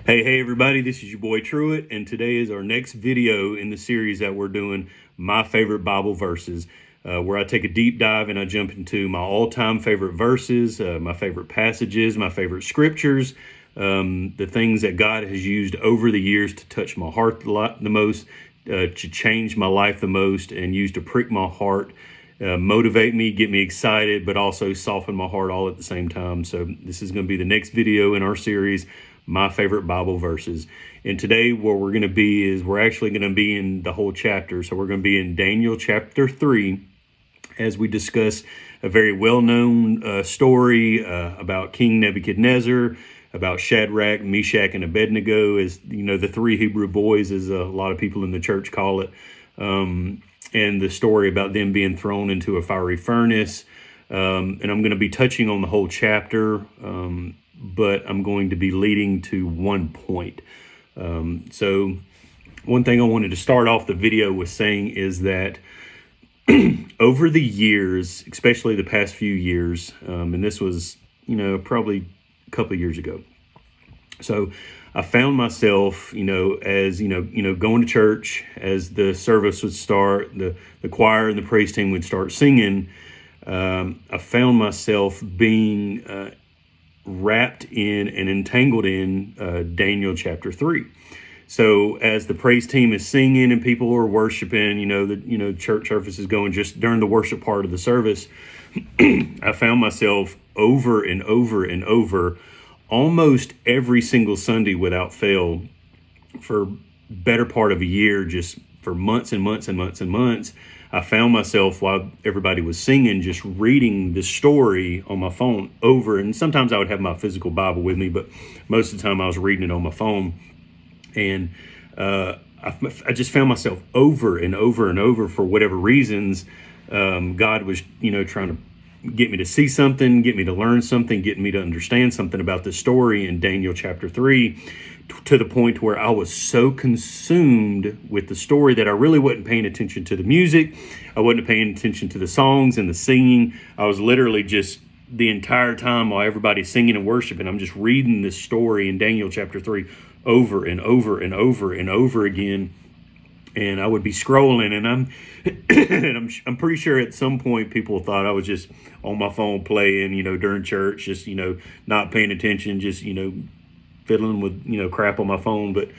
Hey everybody, this is your boy Truett, and today is our next video in the series that we're doing, My Favorite Bible Verses, where I take a deep dive and I jump into my all-time favorite verses, my favorite passages, my favorite scriptures, the things that God has used over the years to touch my heart the most, to change my life the most, and use to prick my heart, motivate me, get me excited, but also soften my heart all at the same time. So this is going to be the next video in our series, My Favorite Bible Verses. And today where we're going to be is we're actually going to be in the whole chapter. So we're going to be in Daniel chapter 3 as we discuss a very well-known story about King Nebuchadnezzar, about Shadrach, Meshach, and Abednego, as you know, the three Hebrew boys, as a lot of people in the church call it. And the story about them being thrown into a fiery furnace. And I'm going to be touching on the whole chapter, but I'm going to be leading to one point. So one thing I wanted to start off the video with saying is that over the years, especially the past few years, and this was, probably a couple of years ago. So I found myself, as, going to church as the service would start, the choir and the praise team would start singing. I found myself being wrapped in and entangled in Daniel chapter 3. So as the praise team is singing and people are worshiping, the church service is going just during the worship part of the service, I found myself over and over and over, almost every single Sunday without fail, for better part of a year, just for months and months and months and months, I found myself, while everybody was singing, just reading the story on my phone over. And sometimes I would have my physical Bible with me, but most of the time I was reading it on my phone. And I just found myself over and over and over, for whatever reasons. God was, trying to get me to see something, get me to learn something, get me to understand something about the story in Daniel chapter 3, to the point where I was so consumed with the story that I really wasn't paying attention to the music. I wasn't paying attention to the songs and the singing. I was literally just, the entire time while everybody's singing and worshiping, I'm just reading this story in Daniel chapter 3 over and over and over and over again. And I would be scrolling, and I'm pretty sure at some point people thought I was just on my phone playing, during church, just, not paying attention, just, fiddling with, crap on my phone. But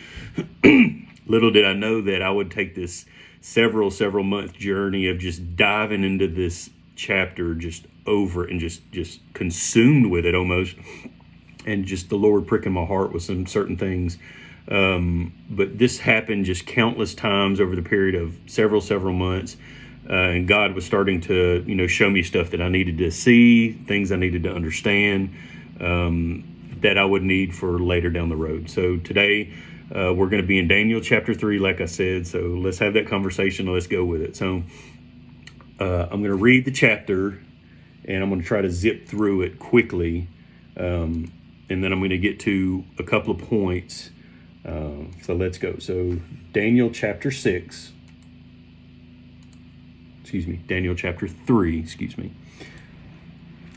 little did I know that I would take this several month journey of just diving into this chapter just over and just consumed with it almost. And just the Lord pricking my heart with some certain things. But this happened just countless times over the period of several months. And God was starting to, show me stuff that I needed to see, things I needed to understand, that I would need for later down the road. So today, we're going to be in Daniel chapter 3, like I said. So let's have that conversation. Let's go with it. So I'm going to read the chapter, and I'm going to try to zip through it quickly. And then I'm going to get to a couple of points. So let's go. So Daniel chapter 3,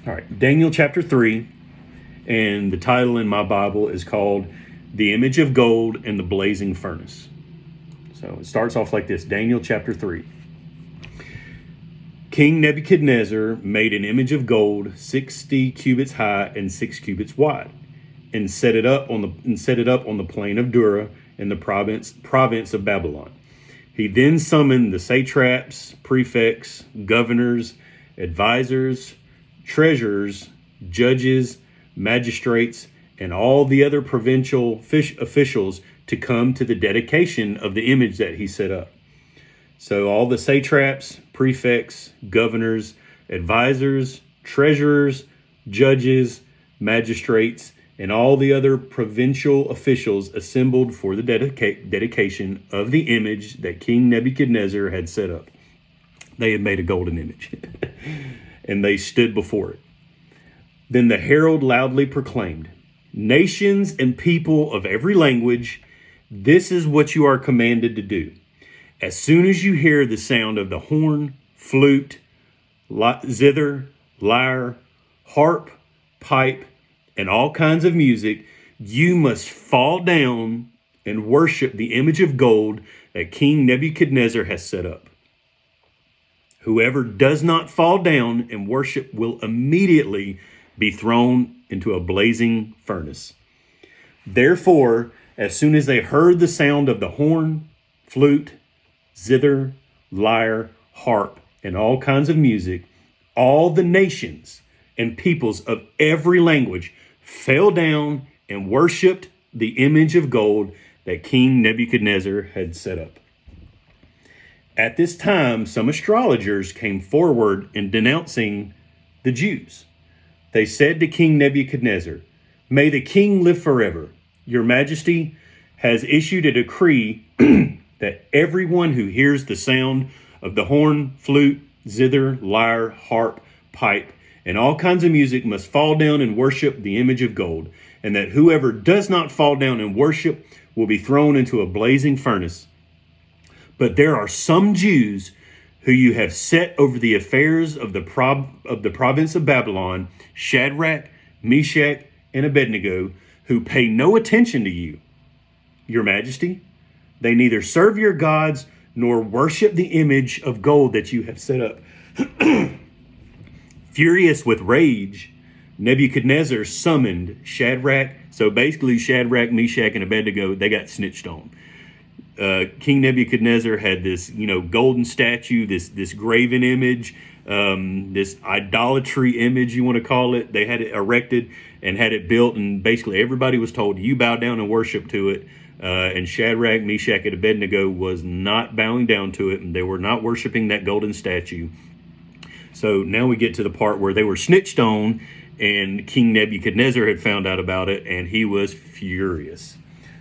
All right, Daniel chapter 3, and the title in my Bible is called The Image of Gold and the Blazing Furnace. So it starts off like this, Daniel chapter 3. King Nebuchadnezzar made an image of gold 60 cubits high and 6 cubits wide, and set it up on the plain of Dura in the province of Babylon. He then summoned the satraps, prefects, governors, advisors, treasurers, judges, magistrates, and all the other provincial officials to come to the dedication of the image that he set up. So all the satraps, prefects, governors, advisors, treasurers, judges, magistrates, and all the other provincial officials assembled for the dedication of the image that King Nebuchadnezzar had set up. They had made a golden image, and they stood before it. Then the herald loudly proclaimed, "Nations and people of every language, this is what you are commanded to do. As soon as you hear the sound of the horn, flute, zither, lyre, harp, pipe, and all kinds of music, You must fall down and worship the image of gold that King Nebuchadnezzar has set up. Whoever does not fall down and worship will immediately be thrown into a blazing furnace. Therefore, as soon as they heard the sound of the horn, flute, zither, lyre, harp, and all kinds of music, all the nations and peoples of every language fell down and worshiped the image of gold that King Nebuchadnezzar had set up. At this time, some astrologers came forward in denouncing the Jews. They said to King Nebuchadnezzar, "May the king live forever. Your Majesty has issued a decree that everyone who hears the sound of the horn, flute, zither, lyre, harp, pipe, and all kinds of music must fall down and worship the image of gold, and that whoever does not fall down and worship will be thrown into a blazing furnace. But there are some Jews who you have set over the affairs of the province of Babylon, Shadrach, Meshach, and Abednego, who pay no attention to you, Your Majesty. They neither serve your gods nor worship the image of gold that you have set up." Furious with rage, Nebuchadnezzar summoned Shadrach. So basically, Shadrach, Meshach, and Abednego, they got snitched on. King Nebuchadnezzar had this, golden statue, this graven image, this idolatry image, you want to call it. They had it erected and had it built, and basically everybody was told, you bow down and worship to it. And Shadrach, Meshach, and Abednego was not bowing down to it, and they were not worshiping that golden statue. So now we get to the part where they were snitched on, and King Nebuchadnezzar had found out about it, and he was furious.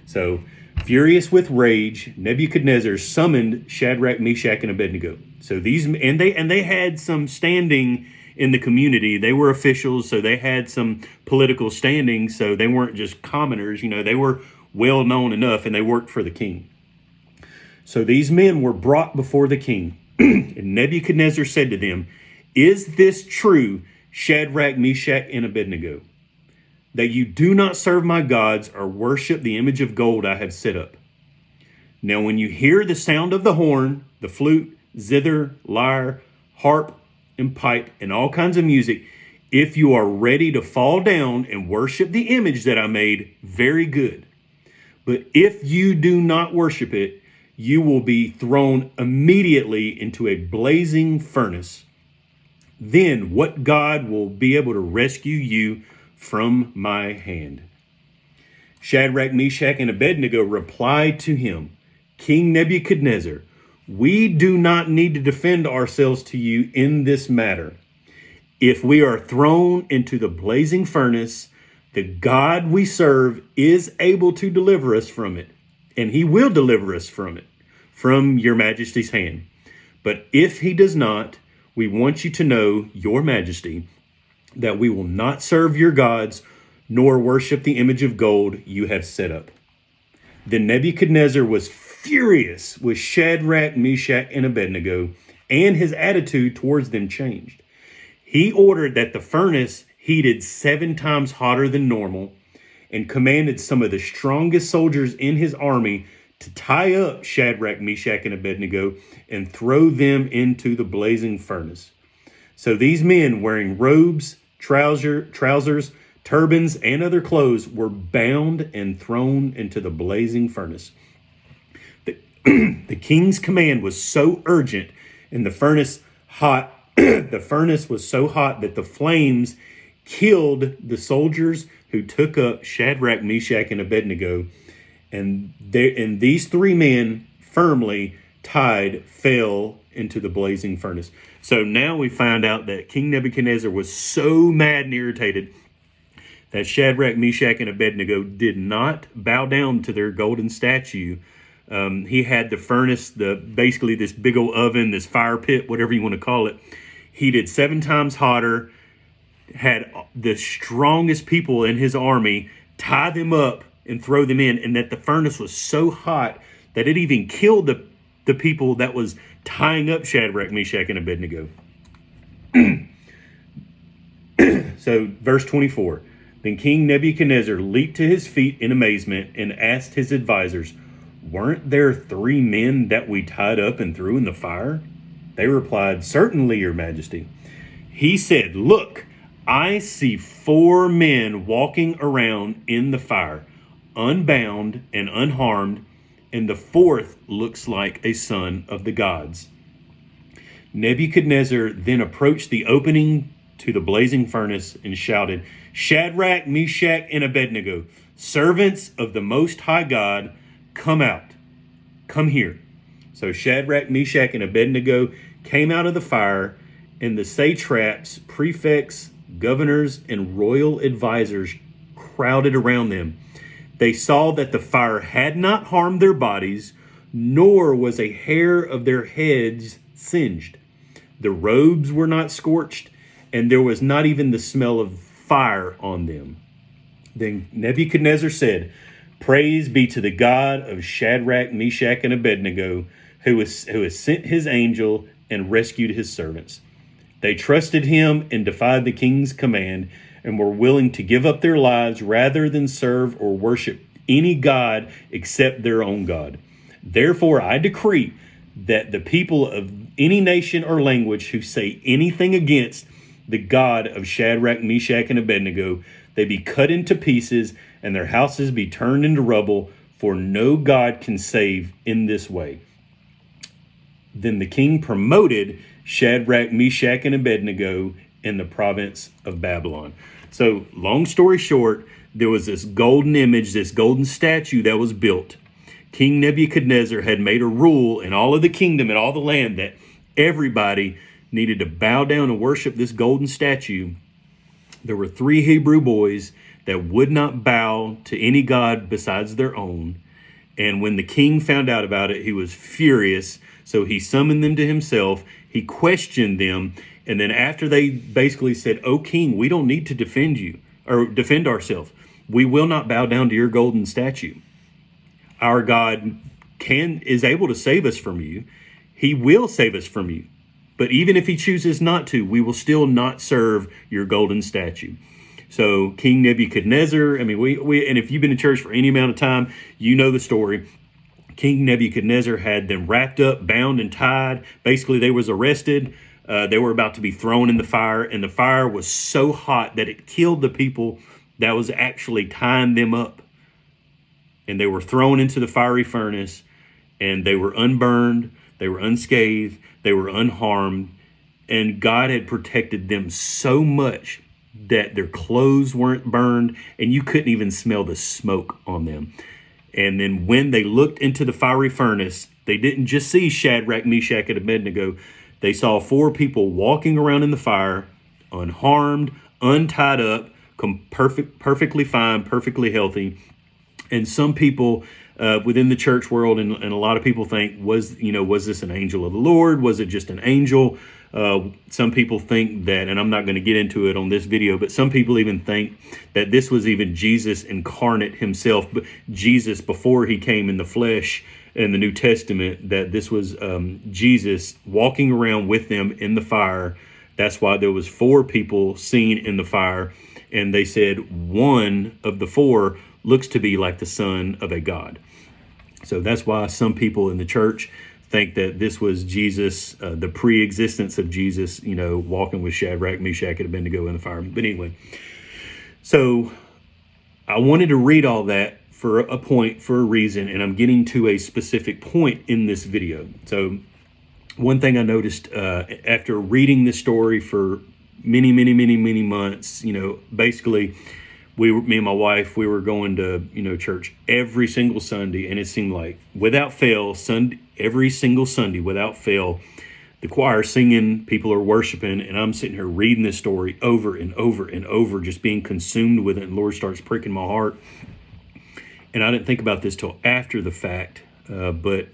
So, furious with rage, Nebuchadnezzar summoned Shadrach, Meshach, and Abednego. So they had some standing in the community. They were officials, so they had some political standing. So they weren't just commoners. They were well known enough, and they worked for the king. So these men were brought before the king, and Nebuchadnezzar said to them, "Is this true, Shadrach, Meshach, and Abednego, that you do not serve my gods or worship the image of gold I have set up? Now, when you hear the sound of the horn, the flute, zither, lyre, harp, and pipe, and all kinds of music, if you are ready to fall down and worship the image that I made, very good. But if you do not worship it, you will be thrown immediately into a blazing furnace. Then what God will be able to rescue you from my hand?" Shadrach, Meshach, and Abednego replied to him, "King Nebuchadnezzar, we do not need to defend ourselves to you in this matter. If we are thrown into the blazing furnace, the God we serve is able to deliver us from it, and he will deliver us from it, from your Majesty's hand. But if he does not, we want you to know, Your Majesty, that we will not serve your gods nor worship the image of gold you have set up." Then Nebuchadnezzar was furious with Shadrach, Meshach, and Abednego, and his attitude towards them changed. He ordered that the furnace heated 7 times hotter than normal, and commanded some of the strongest soldiers in his army to tie up Shadrach, Meshach, and Abednego and throw them into the blazing furnace. So these men, wearing robes, trousers, turbans, and other clothes, were bound and thrown into the blazing furnace. The king's command was so urgent and the furnace hot, the furnace was so hot that the flames killed the soldiers who took up Shadrach, Meshach, and Abednego. And these 3 men, firmly tied, fell into the blazing furnace. So now we find out that King Nebuchadnezzar was so mad and irritated that Shadrach, Meshach, and Abednego did not bow down to their golden statue. He had the furnace, basically this big old oven, this fire pit, whatever you want to call it, heated 7 times hotter, had the strongest people in his army tie them up and throw them in, and that the furnace was so hot that it even killed the people that was tying up Shadrach, Meshach, and Abednego. So verse 24, Then King Nebuchadnezzar leaped to his feet in amazement and asked his advisors, "Weren't there 3 men that we tied up and threw in the fire?" They replied, "Certainly, your majesty." He said, "Look, I see 4 men walking around in the fire, unbound and unharmed, and the fourth looks like a son of the gods." Nebuchadnezzar then approached the opening to the blazing furnace and shouted, "Shadrach, Meshach, and Abednego, servants of the Most High God, come out. Come here." So Shadrach, Meshach, and Abednego came out of the fire, and the satraps, prefects, governors, and royal advisors crowded around them. They saw that the fire had not harmed their bodies, nor was a hair of their heads singed. The robes were not scorched, and there was not even the smell of fire on them. Then Nebuchadnezzar said, "Praise be to the God of Shadrach, Meshach, and Abednego, who has sent his angel and rescued his servants. They trusted him and defied the king's command and were willing to give up their lives rather than serve or worship any god except their own God. Therefore, I decree that the people of any nation or language who say anything against the God of Shadrach, Meshach, and Abednego, they be cut into pieces and their houses be turned into rubble, for no God can save in this way." Then the king promoted Shadrach, Meshach, and Abednego in the province of Babylon. So, long story short, there was this golden image, this golden statue that was built. King Nebuchadnezzar had made a rule in all of the kingdom and all the land that everybody needed to bow down and worship this golden statue. There were 3 Hebrew boys that would not bow to any god besides their own. And when the king found out about it, he was furious. So he summoned them to himself. He questioned them. And then after they basically said, "Oh, king, we don't need to defend you or defend ourselves. We will not bow down to your golden statue. Our God is able to save us from you. He will save us from you. But even if he chooses not to, we will still not serve your golden statue." So King Nebuchadnezzar, and if you've been in church for any amount of time, you know the story. King Nebuchadnezzar had them wrapped up, bound, and tied. Basically, they was arrested. They were about to be thrown in the fire, and the fire was so hot that it killed the people that was actually tying them up. And they were thrown into the fiery furnace, and they were unburned, they were unscathed, they were unharmed, and God had protected them so much that their clothes weren't burned, and you couldn't even smell the smoke on them. And then when they looked into the fiery furnace, they didn't just see Shadrach, Meshach, and Abednego. They saw 4 people walking around in the fire, unharmed, untied up, perfectly fine, perfectly healthy. And some people within the church world, and a lot of people think, was this an angel of the Lord? Was it just an angel? Some people think that, and I'm not going to get into it on this video, but some people even think that this was even Jesus incarnate himself, but Jesus before he came in the flesh in the New Testament, that this was Jesus walking around with them in the fire. That's why there was 4 people seen in the fire, and they said one of the 4 looks to be like the son of a god. So that's why some people in the church think that this was Jesus, the pre-existence of Jesus, walking with Shadrach, Meshach, and Abednego in the fire. But anyway, so I wanted to read all that for a point, for a reason, and I'm getting to a specific point in this video. So one thing I noticed after reading this story for many months, basically, me and my wife, we were going to, church every single Sunday, and it seemed like without fail, every single Sunday, without fail, the choir singing, people are worshiping, and I'm sitting here reading this story over and over and over, just being consumed with it, and the Lord starts pricking my heart. And I didn't think about this till after the fact, but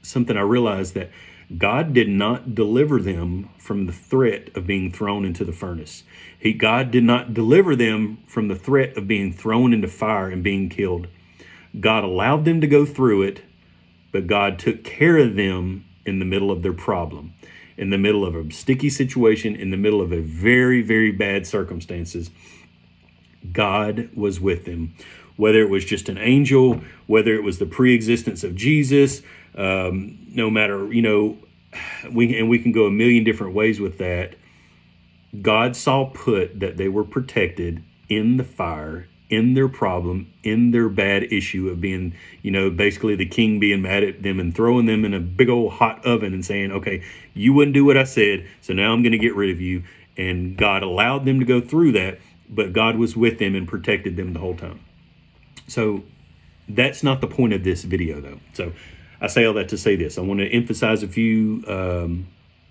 something I realized that God did not deliver them from the threat of being thrown into the furnace. God did not deliver them from the threat of being thrown into fire and being killed. God allowed them to go through it, but God took care of them in the middle of their problem, in the middle of a sticky situation, in the middle of a very, very bad circumstances. God was with them. Whether it was just an angel, whether it was the pre-existence of Jesus, no matter, we can go a million different ways with that. God saw put that they were protected in the fire, in their problem, in their bad issue of being, basically the king being mad at them and throwing them in a big old hot oven and saying, okay, you wouldn't do what I said, so now I'm going to get rid of you. And God allowed them to go through that, but God was with them and protected them the whole time. So that's not the point of this video, though. So I say all that to say this. I want to emphasize a few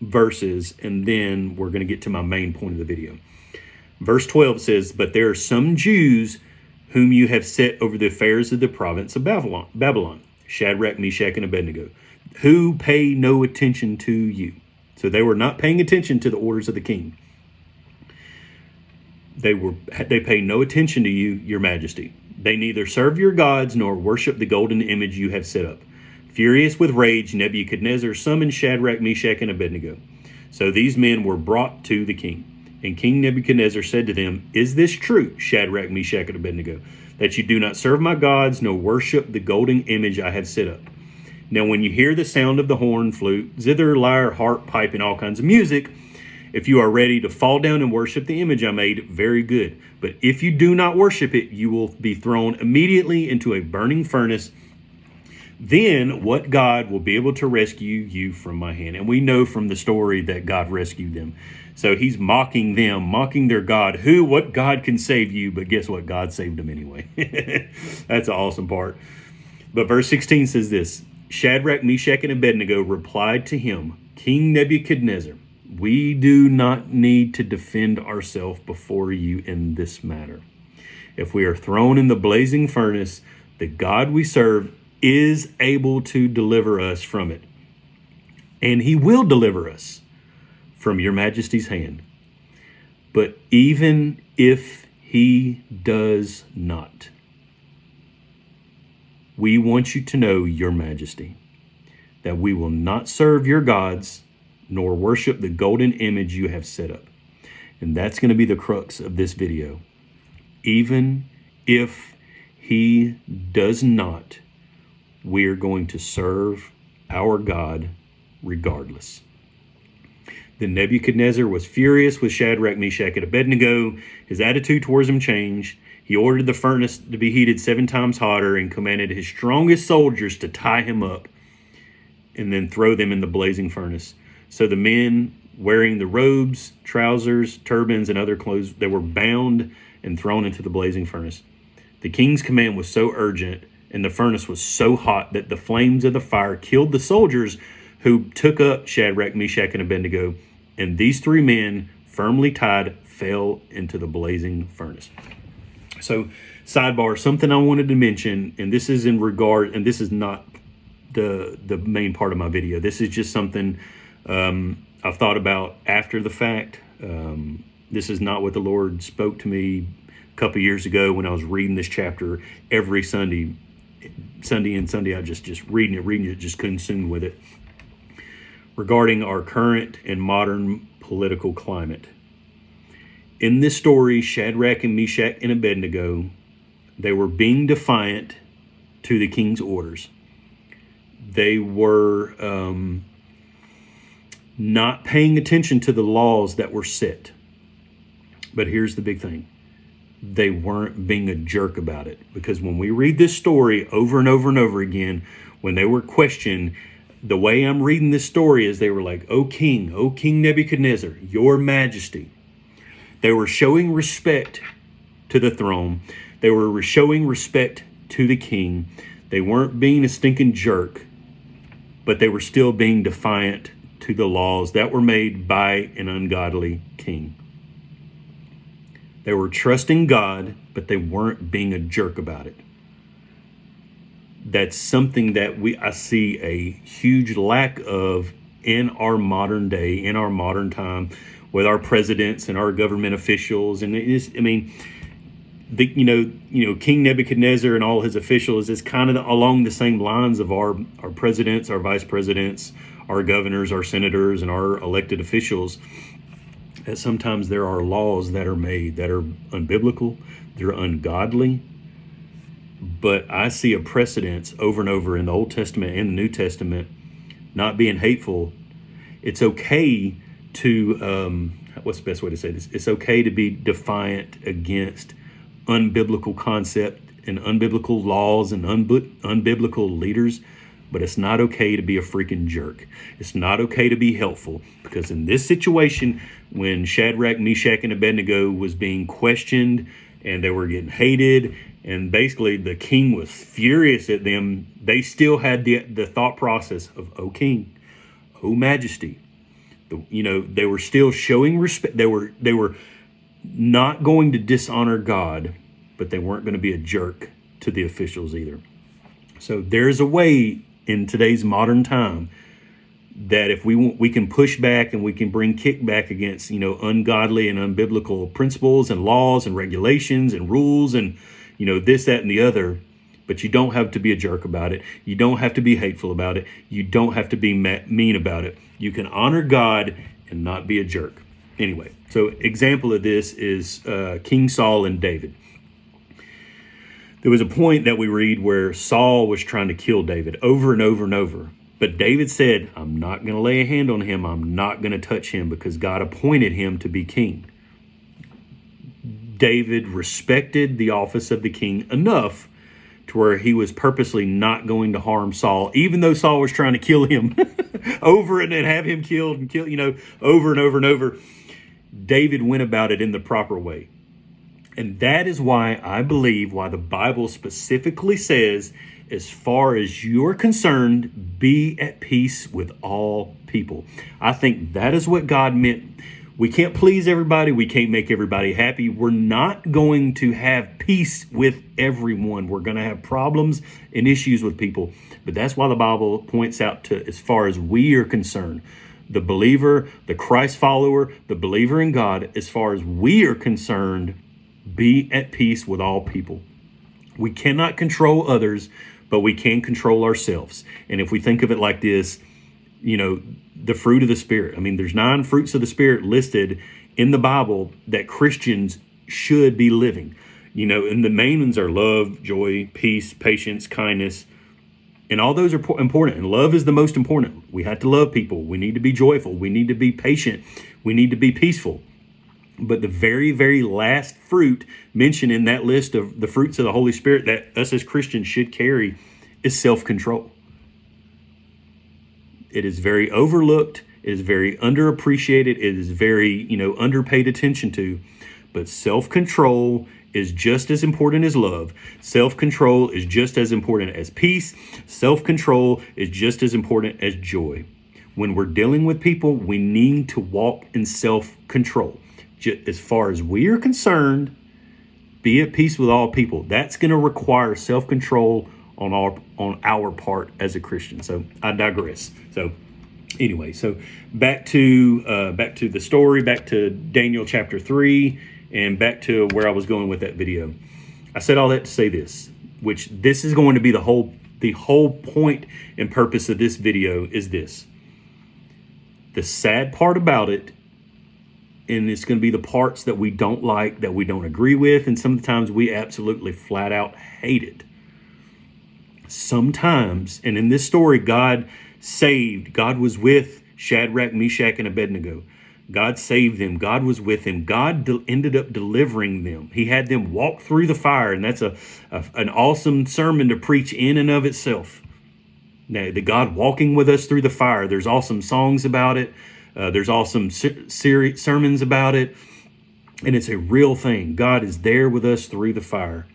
verses, and then we're going to get to my main point of the video. Verse 12 says, "But there are some Jews whom you have set over the affairs of the province of Babylon, Shadrach, Meshach, and Abednego, who pay no attention to you." So they were not paying attention to the orders of the king. They pay no attention to you, your majesty. They neither serve your gods nor worship the golden image you have set up. Furious with rage, Nebuchadnezzar summoned Shadrach, Meshach, and Abednego. So these men were brought to the king. And King Nebuchadnezzar said to them, "Is this true, Shadrach, Meshach, and Abednego, that you do not serve my gods nor worship the golden image I have set up? Now when you hear the sound of the horn, flute, zither, lyre, harp, pipe, and all kinds of music, if you are ready to fall down and worship the image I made, very good. But if you do not worship it, you will be thrown immediately into a burning furnace. Then what God will be able to rescue you from my hand?" And we know from the story that God rescued them. So he's mocking them, mocking their God. What God can save you? But guess what? God saved them anyway. That's the awesome part. But verse 16 says this: "Shadrach, Meshach, and Abednego replied to him, King Nebuchadnezzar, we do not need to defend ourselves before you in this matter. If we are thrown in the blazing furnace, the God we serve is able to deliver us from it. And he will deliver us from your majesty's hand. But even if he does not, we want you to know, your majesty, that we will not serve your gods nor worship the golden image you have set up." And that's going to be the crux of this video. Even if he does not, we're going to serve our God regardless. Then Nebuchadnezzar was furious with Shadrach, Meshach, and Abednego. His attitude towards them changed. He ordered the furnace to be heated 7 times hotter and commanded his strongest soldiers to tie him up and then throw them in the blazing furnace. So the men, wearing the robes, trousers, turbans, and other clothes, they were bound and thrown into the blazing furnace. The king's command was so urgent and the furnace was so hot that the flames of the fire killed the soldiers who took up Shadrach, Meshach, and Abednego. And these 3 men, firmly tied, fell into the blazing furnace. So, sidebar, something I wanted to mention, and this is in regard, and this is not the main part of my video. This is just something I've thought about after the fact. This is not what the Lord spoke to me a couple years ago when I was reading this chapter every Sunday and Sunday. I just reading it, just consumed with it. Regarding our current and modern political climate. In this story, Shadrach and Meshach and Abednego, they were being defiant to the king's orders. They were not paying attention to the laws that were set. But here's the big thing. They weren't being a jerk about it. Because when we read this story over and over and over again, when they were questioned, the way I'm reading this story is they were like, O King Nebuchadnezzar, your majesty. They were showing respect to the throne. They were showing respect to the king. They weren't being a stinking jerk, but they were still being defiant to the laws that were made by an ungodly king. They were trusting God, but they weren't being a jerk about it. That's something that I see a huge lack of in our modern day, in our modern time, with our presidents and our government officials. And King Nebuchadnezzar and all his officials is kind of along the same lines of our presidents, our vice presidents, our governors, our senators, and our elected officials. that sometimes there are laws that are made that are unbiblical, they're ungodly. But I see a precedence over and over in the Old Testament and the New Testament, not being hateful. It's okay to, what's the best way to say this? It's okay to be defiant against unbiblical concept and unbiblical laws and unbiblical leaders, but it's not okay to be a freaking jerk. It's not okay to be helpful, because in this situation, when Shadrach, Meshach, and Abednego was being questioned and they were getting hated, and basically the king was furious at them, they still had the thought process of, "O king, O majesty." They were still showing respect. They were not going to dishonor God, but they weren't going to be a jerk to the officials either. So there's a way in today's modern time that if we can push back and we can bring kickback against, ungodly and unbiblical principles and laws and regulations and rules and, this, that, and the other. But you don't have to be a jerk about it. You don't have to be hateful about it. You don't have to be mean about it. You can honor God and not be a jerk. Anyway, so example of this is King Saul and David. There was a point that we read where Saul was trying to kill David over and over and over. But David said, "I'm not going to lay a hand on him. I'm not going to touch him, because God appointed him to be king." David respected the office of the king enough to where he was purposely not going to harm Saul, even though Saul was trying to kill him over and have him killed and over and over and over. David went about it in the proper way. And that is why I believe why the Bible specifically says, as far as you're concerned, be at peace with all people. I think that is what God meant. We can't please everybody. We can't make everybody happy. We're not going to have peace with everyone. We're going to have problems and issues with people. But that's why the Bible points out to, as far as we are concerned, the believer, the Christ follower, the believer in God, as far as we are concerned, be at peace with all people. We cannot control others, but we can control ourselves. And if we think of it like this, the fruit of the Spirit. I mean, there's 9 fruits of the Spirit listed in the Bible that Christians should be living. And the main ones are love, joy, peace, patience, kindness. And all those are important. And love is the most important. We have to love people. We need to be joyful. We need to be patient. We need to be peaceful. But the very, very last fruit mentioned in that list of the fruits of the Holy Spirit that us as Christians should carry is self-control. It is very overlooked. It is very underappreciated. It is very, underpaid attention to. But self-control is just as important as love. Self-control is just as important as peace. Self-control is just as important as joy. When we're dealing with people, we need to walk in self-control. As far as we are concerned, be at peace with all people. That's going to require self-control on our part as a Christian. So I digress. So anyway, so back to the story, back to Daniel chapter 3, and back to where I was going with that video. I said all that to say this, which this is going to be the whole point and purpose of this video is this. The sad part about it, and it's going to be the parts that we don't like, that we don't agree with, and sometimes we absolutely flat out hate it. Sometimes, and in this story, God was with Shadrach, Meshach, and Abednego. God saved them. God was with them. God ended up delivering them. He had them walk through the fire, and that's an awesome sermon to preach in and of itself. Now, the God walking with us through the fire, there's awesome songs about it. There's awesome sermons about it, and it's a real thing. God is there with us through the fire.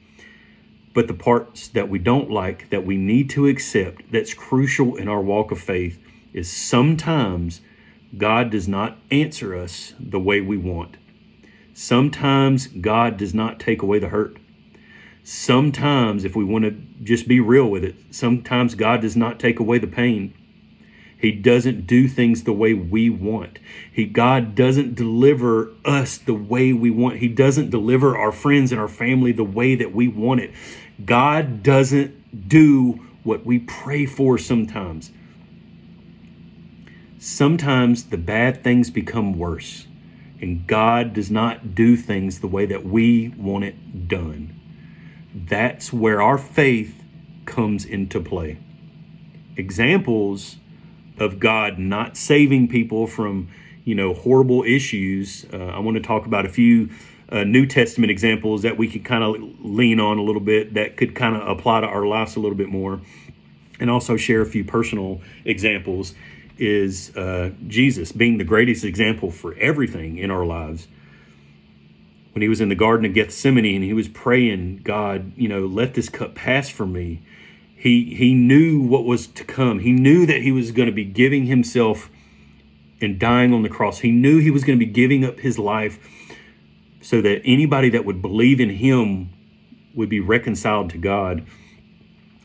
But the parts that we don't like, that we need to accept, that's crucial in our walk of faith, is sometimes God does not answer us the way we want. Sometimes God does not take away the hurt. Sometimes, if we want to just be real with it, sometimes God does not take away the pain. He doesn't do things the way we want. God doesn't deliver us the way we want. He doesn't deliver our friends and our family the way that we want it. God doesn't do what we pray for sometimes. Sometimes the bad things become worse. And God does not do things the way that we want it done. That's where our faith comes into play. Examples of God not saving people from, horrible issues. I want to talk about a few New Testament examples that we could kind of lean on a little bit that could kind of apply to our lives a little bit more. And also share a few personal examples is Jesus being the greatest example for everything in our lives. When he was in the Garden of Gethsemane and he was praying, God, let this cup pass from me. He knew what was to come. He knew that he was going to be giving himself and dying on the cross. He knew he was going to be giving up his life so that anybody that would believe in him would be reconciled to God.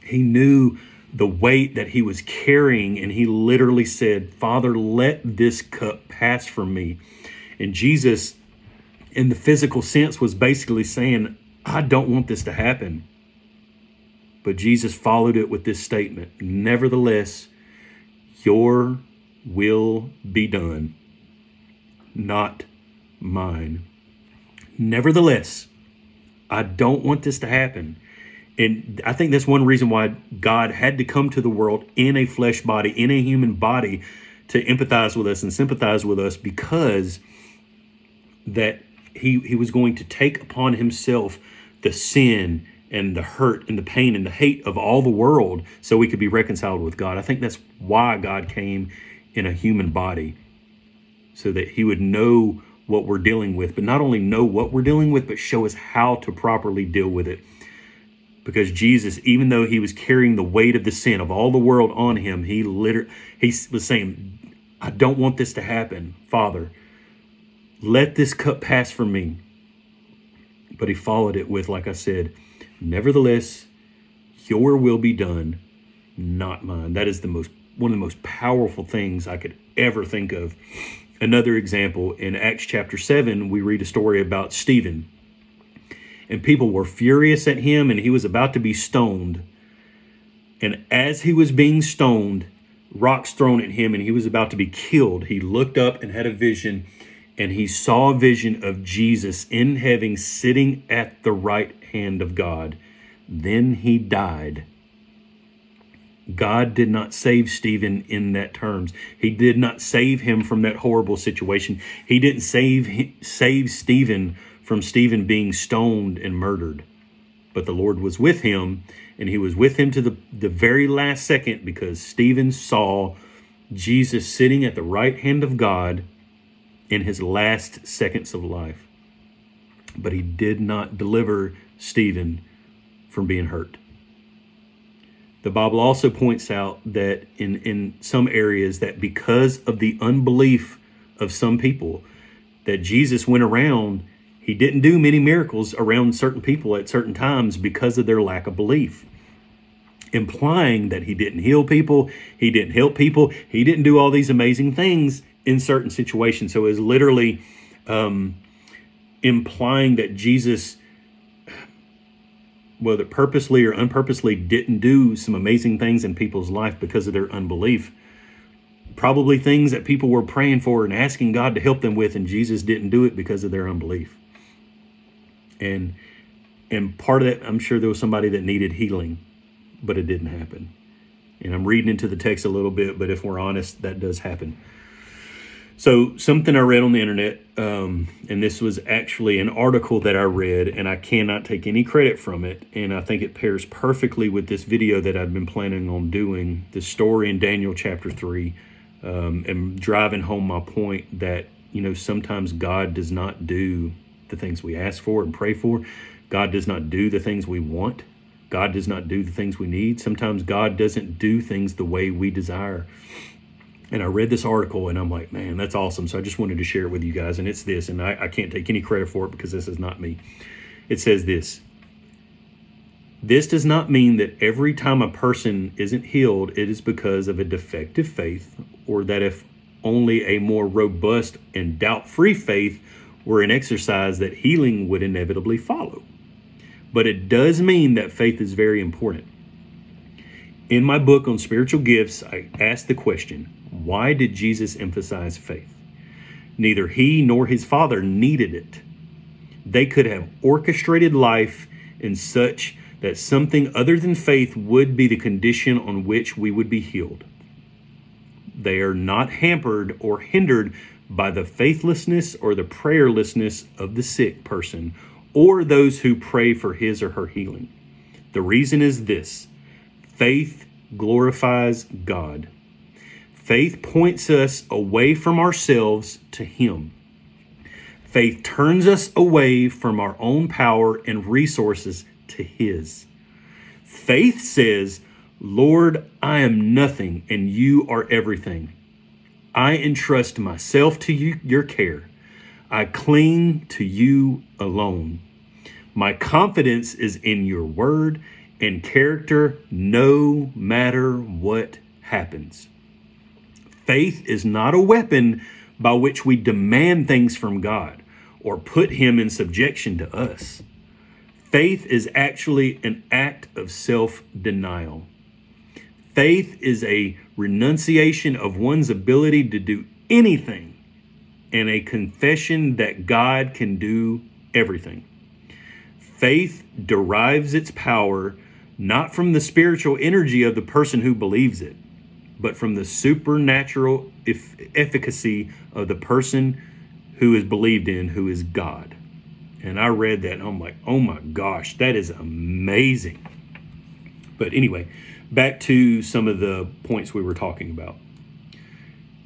He knew the weight that he was carrying, and he literally said, Father, let this cup pass from me. And Jesus, in the physical sense, was basically saying, I don't want this to happen. But Jesus followed it with this statement, nevertheless, your will be done, not mine. Nevertheless, I don't want this to happen. And I think that's one reason why God had to come to the world in a flesh body, in a human body, to empathize with us and sympathize with us, because that he was going to take upon himself the sin and the hurt and the pain and the hate of all the world so we could be reconciled with God. I think that's why God came in a human body, so that he would know what we're dealing with, but not only know what we're dealing with, but show us how to properly deal with it. Because Jesus, even though he was carrying the weight of the sin of all the world on him, he was saying, I don't want this to happen, Father. Let this cup pass from me. But he followed it with, like I said, nevertheless, your will be done, not mine. That is one of the most powerful things I could ever think of. Another example, in Acts chapter 7, we read a story about Stephen. And people were furious at him, and he was about to be stoned. And as he was being stoned, rocks thrown at him, and he was about to be killed, he looked up and had a vision, and he saw a vision of Jesus in heaven sitting at the right hand of God. Then he died. God did not save Stephen in that terms. He did not save him from that horrible situation. He didn't save Stephen from Stephen being stoned and murdered. But the Lord was with him, and he was with him to the very last second, because Stephen saw Jesus sitting at the right hand of God in his last seconds of life. But he did not deliver Stephen from being hurt. The Bible also points out that in some areas, that because of the unbelief of some people, that Jesus went around, he didn't do many miracles around certain people at certain times because of their lack of belief, implying that he didn't heal people, he didn't help people, he didn't do all these amazing things in certain situations. So it was literally implying that Jesus, whether purposely or unpurposely, didn't do some amazing things in people's life because of their unbelief. Probably things that people were praying for and asking God to help them with, and Jesus didn't do it because of their unbelief. And part of that, I'm sure there was somebody that needed healing, but it didn't happen. And I'm reading into the text a little bit, but if we're honest, that does happen. So something I read on the internet, and this was actually an article that I read, and I cannot take any credit from it. And I think it pairs perfectly with this video that I've been planning on doing, the story in Daniel chapter 3, and driving home my point that, sometimes God does not do the things we ask for and pray for. God does not do the things we want. God does not do the things we need. Sometimes God doesn't do things the way we desire. And I read this article and I'm like, man, that's awesome. So I just wanted to share it with you guys. And it's this, and I can't take any credit for it because this is not me. It says this: this does not mean that every time a person isn't healed, it is because of a defective faith, or that if only a more robust and doubt-free faith were an exercise, that healing would inevitably follow. But it does mean that faith is very important. In my book on spiritual gifts, I asked the question, why did Jesus emphasize faith? Neither he nor his father needed it. They could have orchestrated life in such that something other than faith would be the condition on which we would be healed. They are not hampered or hindered by the faithlessness or the prayerlessness of the sick person or those who pray for his or her healing. The reason is this: faith glorifies God. Faith points us away from ourselves to him. Faith turns us away from our own power and resources to his. Faith says, Lord, I am nothing and you are everything. I entrust myself to your care. I cling to you alone. My confidence is in your word and character no matter what happens. Faith is not a weapon by which we demand things from God or put him in subjection to us. Faith is actually an act of self-denial. Faith is a renunciation of one's ability to do anything and a confession that God can do everything. Faith derives its power not from the spiritual energy of the person who believes it, but from the supernatural efficacy of the person who is believed in, who is God. And I read that and I'm like, oh my gosh, that is amazing. But anyway, back to some of the points we were talking about.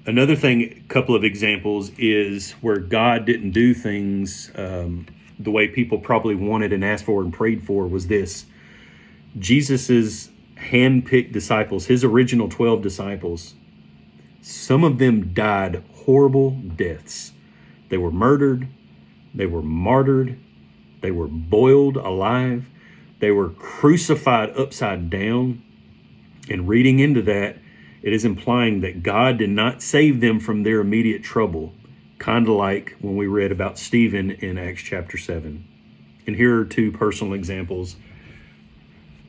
Another thing, a couple of examples, is where God didn't do things the way people probably wanted and asked for and prayed for was this. Jesus's hand-picked disciples, his original 12 disciples, some of them died horrible deaths. They were murdered. They were martyred. They were boiled alive. They were crucified upside down. And reading into that, it is implying that God did not save them from their immediate trouble, kind of like when we read about Stephen in Acts chapter 7. And here are two personal examples.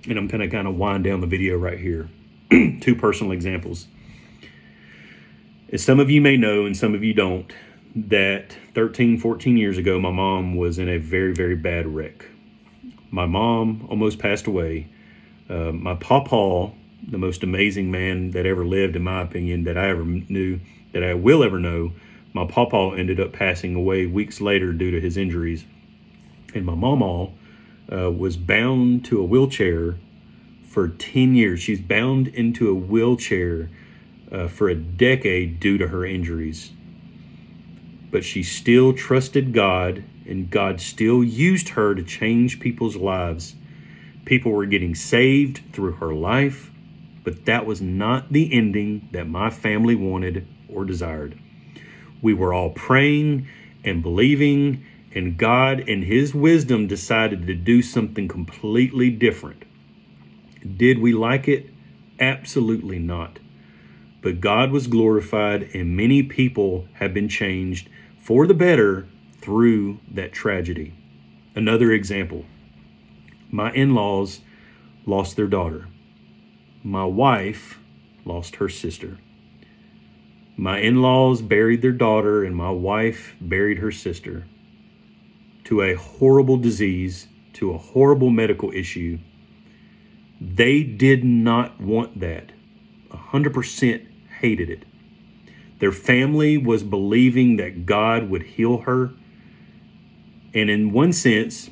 And I'm going to kind of wind down the video right here. Two personal examples. As some of you may know, and some of you don't, that 13, 14 years ago, my mom was in a very, very bad wreck. My mom almost passed away. My pawpaw, the most amazing man that ever lived, in my opinion, that I ever knew, that I will ever know, my pawpaw ended up passing away weeks later due to his injuries. And my mama was bound to a wheelchair for 10 years. She's bound into a wheelchair for a decade due to her injuries. But she still trusted God, and God still used her to change people's lives. People were getting saved through her life, but that was not the ending that my family wanted or desired. We were all praying and believing, and God in his wisdom decided to do something completely different. Did we like it? Absolutely not. But God was glorified, and many people have been changed for the better through that tragedy. Another example, my in-laws lost their daughter. My wife lost her sister. My in-laws buried their daughter, and my wife buried her sister to a horrible disease, to a horrible medical issue. They did not want that. 100% hated it. Their family was believing that God would heal her. And in one sense,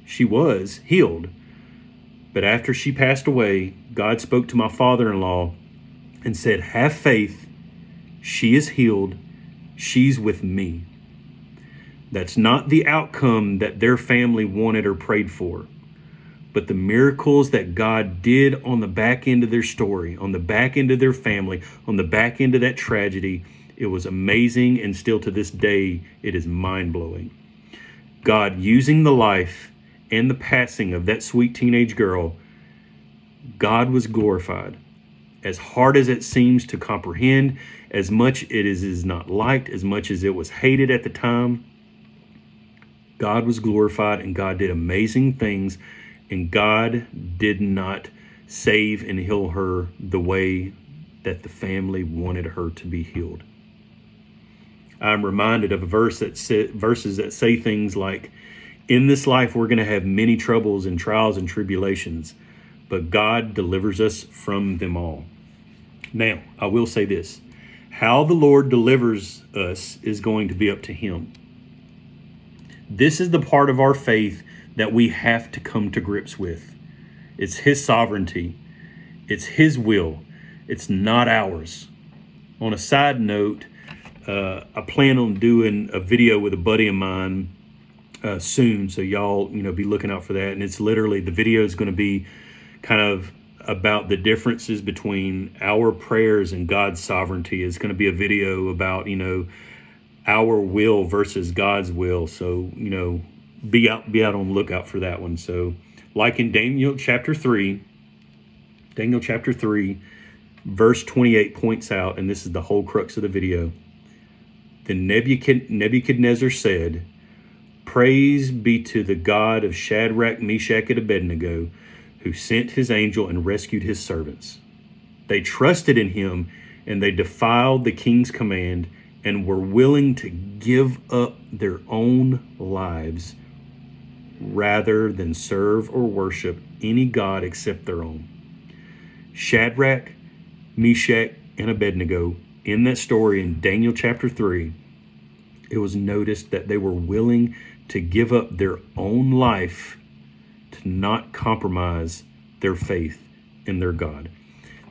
she was healed. But after she passed away, God spoke to my father-in-law and said, have faith. She is healed. She's with me. That's not the outcome that their family wanted or prayed for. But the miracles that God did on the back end of their story, on the back end of their family, on the back end of that tragedy, it was amazing, and still to this day, it is mind-blowing. God using the life and the passing of that sweet teenage girl, God was glorified. As hard as it seems to comprehend, as much it is not liked, as much as it was hated at the time, God was glorified, and God did amazing things. And God did not save and heal her the way that the family wanted her to be healed. I'm reminded of a verses that say things like, in this life, we're going to have many troubles and trials and tribulations, but God delivers us from them all. Now, I will say this. How the Lord delivers us is going to be up to him. This is the part of our faith that we have to come to grips with. It's his sovereignty. It's his will. It's not ours. On a side note, I plan on doing a video with a buddy of mine soon, so y'all be looking out for that. And it's literally, the video is going to be kind of about the differences between our prayers and God's sovereignty. It's going to be a video about our will versus God's will. So be out on the lookout for that one. So like in Daniel chapter 3 verse 28 points out, and this is the whole crux of the video. Then Nebuchadnezzar said, "Praise be to the God of Shadrach, Meshach, and Abednego, who sent his angel and rescued his servants. They trusted in him, and they defied the king's command and were willing to give up their own lives rather than serve or worship any god except their own." Shadrach, Meshach, and Abednego, in that story in Daniel chapter 3, it was noticed that they were willing to give up their own life to not compromise their faith in their God.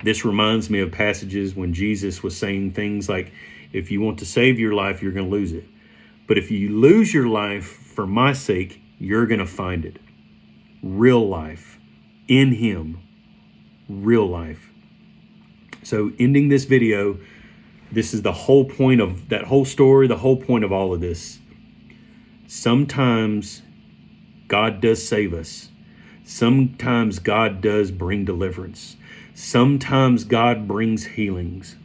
This reminds me of passages when Jesus was saying things like, if you want to save your life, you're going to lose it. But if you lose your life for my sake, you're going to find it. Real life in him. Real life. So ending this video, this is the whole point of that whole story, the whole point of all of this. Sometimes God does save us. Sometimes God does bring deliverance. Sometimes God brings healings.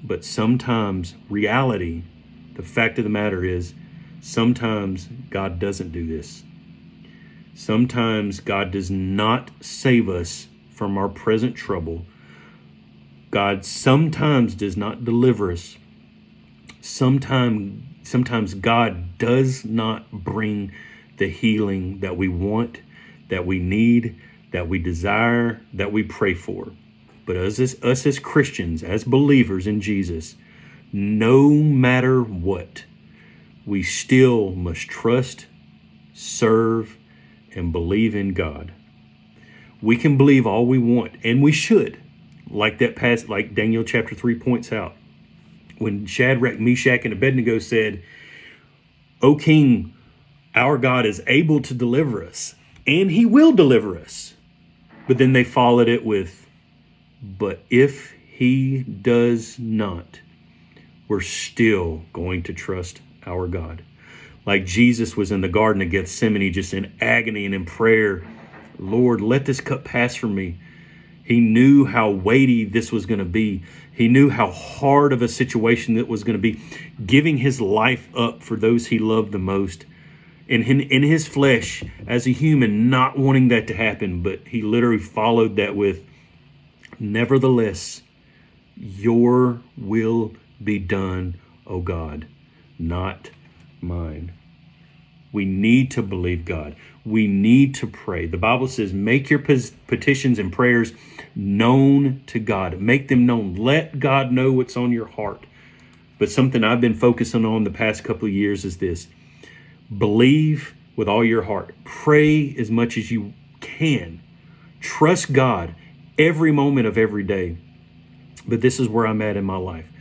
But sometimes reality, the fact of the matter is, sometimes God doesn't do this. Sometimes God does not save us from our present trouble. God sometimes does not deliver us. Sometimes God does not bring the healing that we want, that we need, that we desire, that we pray for. But us as Christians, as believers in Jesus, no matter what, we still must trust, serve, and believe in God. We can believe all we want, and we should, like Daniel chapter 3 points out. When Shadrach, Meshach, and Abednego said, "O King, our God is able to deliver us, and he will deliver us." But then they followed it with, "But if he does not, we're still going to trust our God." Like Jesus was in the Garden of Gethsemane, just in agony and in prayer, "Lord, let this cup pass from me." He knew how weighty this was going to be. He knew how hard of a situation that was going to be, giving his life up for those he loved the most. In his flesh, as a human, not wanting that to happen, but he literally followed that with, "Nevertheless, your will be done, O God, not mine." We need to believe God. We need to pray. The Bible says, make your petitions and prayers known to God. Make them known. Let God know what's on your heart. But something I've been focusing on the past couple of years is this. Believe with all your heart. Pray as much as you can. Trust God every moment of every day. But this is where I'm at in my life.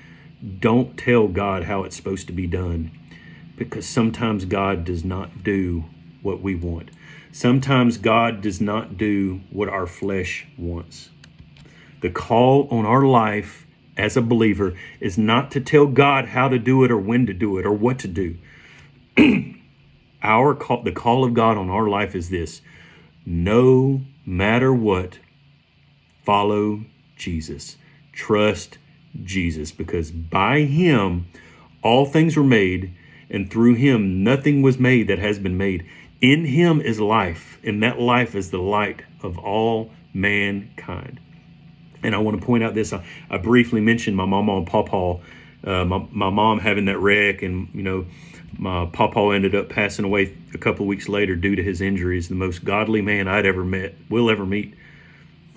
Don't tell God how it's supposed to be done, because sometimes God does not do what we want. Sometimes God does not do what our flesh wants. The call on our life as a believer is not to tell God how to do it or when to do it or what to do. The call of God on our life is this: no matter what, follow Jesus. Trust Jesus, because by him all things were made, and through him nothing was made that has been made. In him is life, and that life is the light of all mankind. And I want to point out this. I briefly mentioned my mama and pawpaw My mom having that wreck, and my papa ended up passing away a couple of weeks later due to his injuries. The most godly man I'd ever met, will ever meet.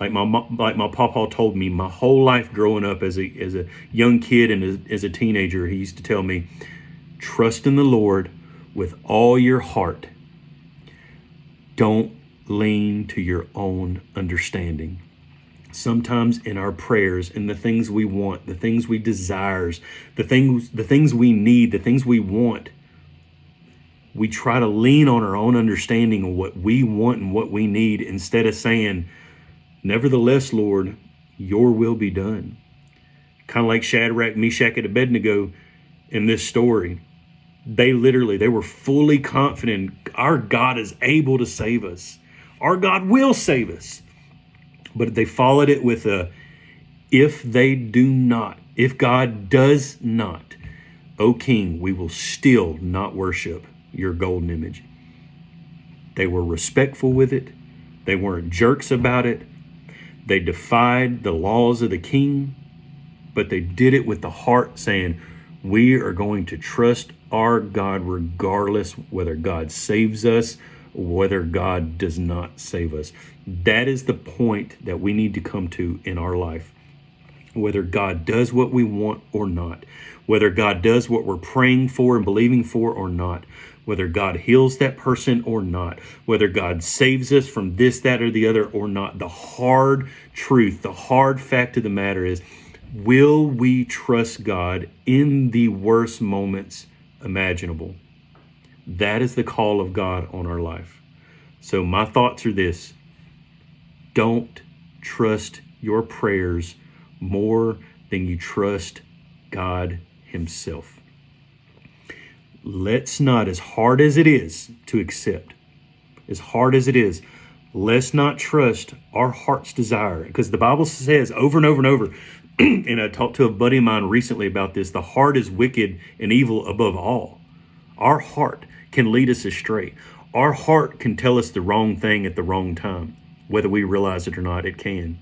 Like my papa told me my whole life growing up as a young kid and as a teenager, he used to tell me, trust in the Lord with all your heart. Don't lean to your own understanding. Sometimes in our prayers and the things we want, the things we desires, the things we need, the things we want, we try to lean on our own understanding of what we want and what we need instead of saying, nevertheless, Lord, your will be done. Kind of like Shadrach, Meshach, and Abednego in this story. They were fully confident our God is able to save us. Our God will save us. But they followed it with if God does not, O King, we will still not worship your golden image. They were respectful with it. They weren't jerks about it. They defied the laws of the king, but they did it with the heart saying, we are going to trust our God regardless whether God saves us or whether God does not save us. That is the point that we need to come to in our life. Whether God does what we want or not, whether God does what we're praying for and believing for or not, whether God heals that person or not, whether God saves us from this, that, or the other or not. The hard truth, the hard fact of the matter is, will we trust God in the worst moments imaginable? That is the call of God on our life. So my thoughts are this: don't trust your prayers more than you trust God himself. Let's not, as hard as it is to accept, as hard as it is, let's not trust our heart's desire. Because the Bible says over and over and over, and I talked to a buddy of mine recently about this, the heart is wicked and evil above all. Our heart can lead us astray. Our heart can tell us the wrong thing at the wrong time. Whether we realize it or not, it can.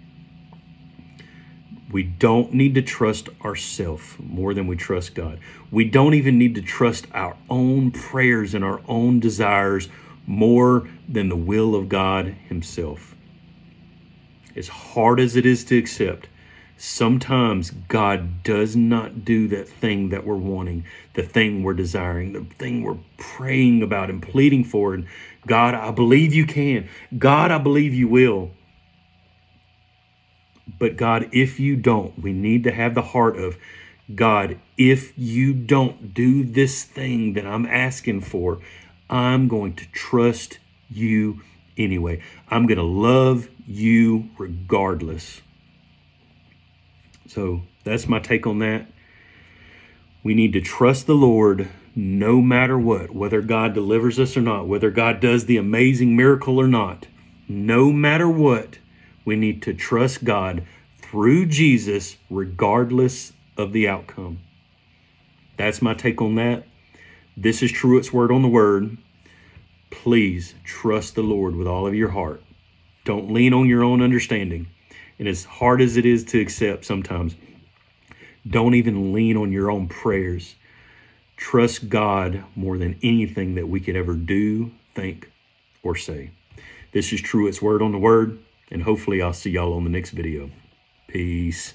We don't need to trust ourselves more than we trust God. We don't even need to trust our own prayers and our own desires more than the will of God himself. As hard as it is to accept, sometimes God does not do that thing that we're wanting, the thing we're desiring, the thing we're praying about and pleading for. And God, I believe you can. God, I believe you will. But God, if you don't, we need to have the heart of, God, if you don't do this thing that I'm asking for, I'm going to trust you anyway. I'm going to love you regardless. So that's my take on that. We need to trust the Lord no matter what, whether God delivers us or not, whether God does the amazing miracle or not. No matter what, we need to trust God through Jesus regardless of the outcome. That's my take on that. This is Truett's Word on the Word. Please trust the Lord with all of your heart. Don't lean on your own understanding. And as hard as it is to accept sometimes, don't even lean on your own prayers. Trust God more than anything that we could ever do, think, or say. This is Truett's Word on the Word, and hopefully I'll see y'all on the next video. Peace.